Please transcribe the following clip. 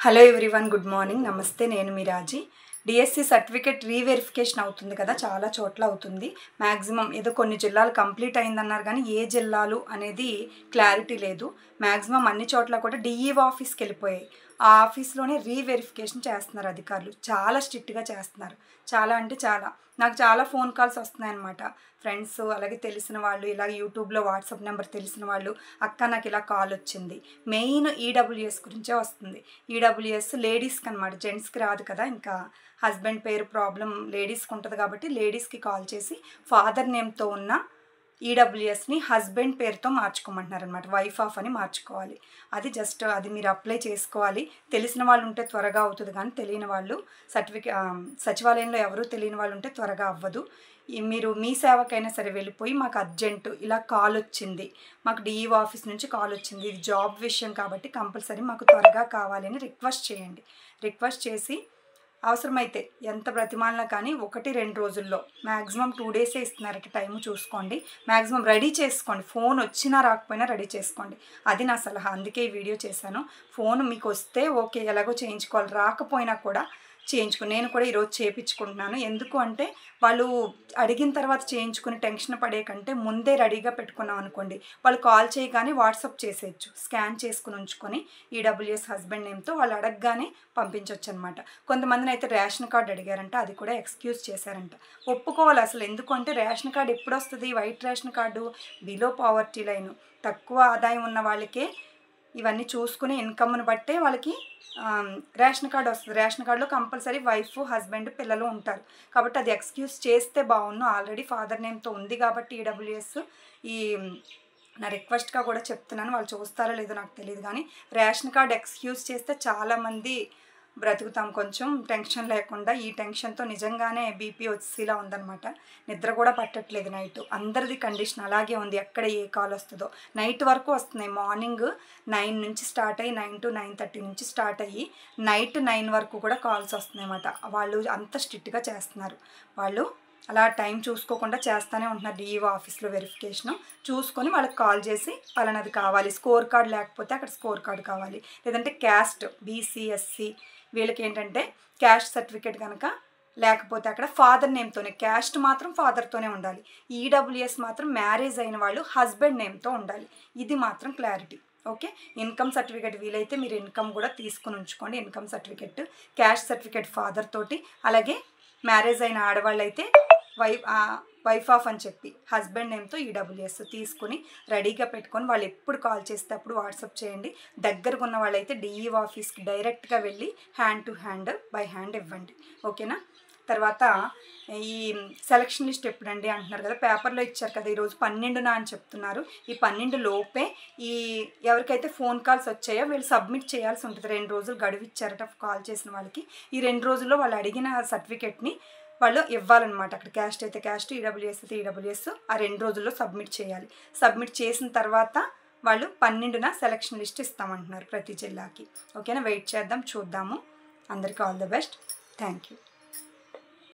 Hello everyone, good morning, నమస్తే. నేను మీ రాజీ. DSC certificate reverification అవుతుంది కదా, చాలా చోట్ల అవుతుంది. మ్యాక్సిమం ఏదో కొన్ని జిల్లాలు కంప్లీట్ అయిందన్నారు కానీ ఏ జిల్లాలు అనేది క్లారిటీ లేదు. మ్యాక్సిమం అన్ని చోట్ల కూడా డిఈఓ ఆఫీస్కి వెళ్ళిపోయాయి. ఆ ఆఫీస్లోనే రీవెరిఫికేషన్ చేస్తున్నారు అధికారులు. చాలా స్ట్రిక్ట్గా చేస్తున్నారు. చాలా అంటే చాలా. నాకు చాలా ఫోన్ కాల్స్ వస్తున్నాయి అన్నమాట. ఫ్రెండ్స్, అలాగే తెలిసిన వాళ్ళు, ఇలా యూట్యూబ్లో వాట్సాప్ నెంబర్ తెలిసిన వాళ్ళు, అక్క నాకు ఇలా కాల్ వచ్చింది. మెయిన్ ఈడబ్ల్యూఎస్ గురించే వస్తుంది. ఈడబ్ల్యూఎస్ లేడీస్కి అనమాట, జెంట్స్కి రాదు కదా. ఇంకా హస్బెండ్ పేరు ప్రాబ్లం లేడీస్కి ఉంటుంది కాబట్టి లేడీస్కి కాల్ చేసి ఫాదర్ నేమ్తో ఉన్న ఈడబ్ల్యూఎస్ని హస్బెండ్ పేరుతో మార్చుకోమంటున్నారు అనమాట. వైఫ్ ఆఫ్ అని మార్చుకోవాలి. అది మీరు అప్లై చేసుకోవాలి. తెలిసిన వాళ్ళు ఉంటే త్వరగా అవుతుంది, కానీ తెలియని వాళ్ళు సచివాలయంలో ఎవరూ తెలియని వాళ్ళు ఉంటే త్వరగా అవ్వదు. మీరు మీ సేవకైనా సరే వెళ్ళిపోయి మాకు అర్జెంటు ఇలా కాల్ వచ్చింది, మాకు డిఈఓ ఆఫీస్ నుంచి కాల్ వచ్చింది, ఇది జాబ్ విషయం కాబట్టి కంపల్సరీ మాకు త్వరగా కావాలి అని రిక్వెస్ట్ చేయండి. రిక్వెస్ట్ చేసి అవసరమైతే ఎంత బ్రతిమాలినా కానీ 1-2 రోజుల్లో, మ్యాక్సిమం 2 డేసే ఇస్తున్నారట టైము, చూసుకోండి. మ్యాక్సిమం రెడీ చేసుకోండి. ఫోన్ వచ్చినా రాకపోయినా రెడీ చేసుకోండి. అది నా సలహా, అందుకే ఈ వీడియో చేశాను. ఫోన్ మీకు వస్తే ఓకే, ఎలాగో చేయించుకోవాలి, రాకపోయినా కూడా నేను కూడా ఈరోజు చేయించుకుంటున్నాను. ఎందుకు అంటే వాళ్ళు అడిగిన తర్వాత చేయించుకుని టెన్షన్ పడే కంటే ముందే రెడీగా పెట్టుకున్నాం అనుకోండి, వాళ్ళు కాల్ చేయగానే వాట్సాప్ చేసేయచ్చు, స్కాన్ చేసుకుని ఉంచుకొని ఈడబ్ల్యూఎస్ హస్బెండ్ నేమ్తో వాళ్ళు అడగగానే పంపించవచ్చు అనమాట. కొంతమందిని అయితే రేషన్ కార్డు అడిగారంట, అది కూడా ఎక్స్క్యూజ్ చేశారంట. ఒప్పుకోవాలి అసలు. ఎందుకంటే రేషన్ కార్డు ఎప్పుడు వస్తుంది? White ration card, below poverty line, తక్కువ ఆదాయం ఉన్న వాళ్ళకే ఇవన్నీ చూసుకుని ఇన్కమ్ను బట్టే వాళ్ళకి రేషన్ కార్డు వస్తుంది. రేషన్ కార్డులో కంపల్సరీ వైఫ్, హస్బెండ్, పిల్లలు ఉంటారు కాబట్టి అది ఎక్స్క్యూజ్ చేస్తే బాగుండు. ఆల్రెడీ ఫాదర్ నేమ్తో ఉంది కాబట్టి ఈడబ్ల్యూఎస్ ఈ నా రిక్వెస్ట్గా కూడా చెప్తున్నాను. వాళ్ళు చూస్తారో లేదో నాకు తెలియదు, కానీ రేషన్ కార్డు ఎక్స్క్యూజ్ చేస్తే చాలామంది బ్రతుకుతాం కొంచెం టెన్షన్ లేకుండా. ఈ టెన్షన్తో నిజంగానే బీపీ వచ్చేలా ఉందన్నమాట. నిద్ర కూడా పట్టట్లేదు నైట్. అందరిది కండిషన్ అలాగే ఉంది. ఎక్కడ ఏ కాల్ వస్తుందో. నైట్ వరకు వస్తున్నాయి. మార్నింగ్ 9 నుంచి స్టార్ట్ అయ్యి 9 to 9:30 నుంచి స్టార్ట్ అయ్యి నైట్ 9 వరకు కూడా కాల్స్ వస్తున్నాయి అన్నమాట. వాళ్ళు అంత స్ట్రిక్ట్గా చేస్తున్నారు. వాళ్ళు అలా టైం చూసుకోకుండా చేస్తూనే ఉంటున్నారు. డిఈఓ ఆఫీస్లో వెరిఫికేషను చూసుకొని వాళ్ళకి కాల్ చేసి వాళ్ళనది కావాలి, స్కోర్ కార్డ్ లేకపోతే అక్కడ స్కోర్ కార్డు కావాలి, లేదంటే క్యాస్ట్, బీసీ, ఎస్సీ వీళ్ళకి ఏంటంటే క్యాస్ట్ సర్టిఫికేట్ కనుక లేకపోతే అక్కడ ఫాదర్ నేమ్తోనే, క్యాస్ట్ మాత్రం ఫాదర్తోనే ఉండాలి. ఈడబ్ల్యూఎస్ మాత్రం మ్యారేజ్ అయిన వాళ్ళు హస్బెండ్ నేమ్తో ఉండాలి. ఇది మాత్రం క్లారిటీ. ఓకే. ఇన్కమ్ సర్టిఫికేట్ వీలైతే మీరు ఇన్కమ్ కూడా తీసుకుని ఉంచుకోండి. Income certificate, caste certificate father తోటి, అలాగే మ్యారేజ్ అయిన ఆడవాళ్ళు అయితే వైఫ్ ఆఫ్ అని చెప్పి హస్బెండ్ నేమ్తో ఈడబ్ల్యూఎస్ తీసుకుని రెడీగా పెట్టుకొని వాళ్ళు ఎప్పుడు కాల్ చేస్తే అప్పుడు వాట్సాప్ చేయండి. దగ్గరకు ఉన్న వాళ్ళైతే డిఈఓ ఆఫీస్కి డైరెక్ట్గా వెళ్ళి hand to hand, by hand ఇవ్వండి. ఓకేనా. తర్వాత ఈ సెలక్షన్ లిస్ట్ ఎప్పుడండి అంటున్నారు కదా, పేపర్లో ఇచ్చారు కదా, ఈరోజు 12న అని చెప్తున్నారు. ఈ 12 లోపే ఈ ఎవరికైతే ఫోన్ కాల్స్ వచ్చాయో వీళ్ళు సబ్మిట్ చేయాల్సి ఉంటుంది. 2 రోజులు గడువు ఇచ్చారట కాల్ చేసిన వాళ్ళకి. ఈ 2 రోజుల్లో వాళ్ళు అడిగిన సర్టిఫికేట్ని వాళ్ళు ఇవ్వాలన్నమాట. అక్కడ క్యాస్ట్ అయితే క్యాస్ట్, ఈడబ్ల్యూఎస్ అయితే ఈడబ్ల్యూఎస్ ఆ 2 రోజుల్లో సబ్మిట్ చేయాలి. సబ్మిట్ చేసిన తర్వాత వాళ్ళు 12న సెలక్షన్ లిస్ట్ ఇస్తామంటున్నారు ప్రతి జిల్లాకి. ఓకేనా. వెయిట్ చేద్దాం, చూద్దాము. అందరికీ all the best. Thank you.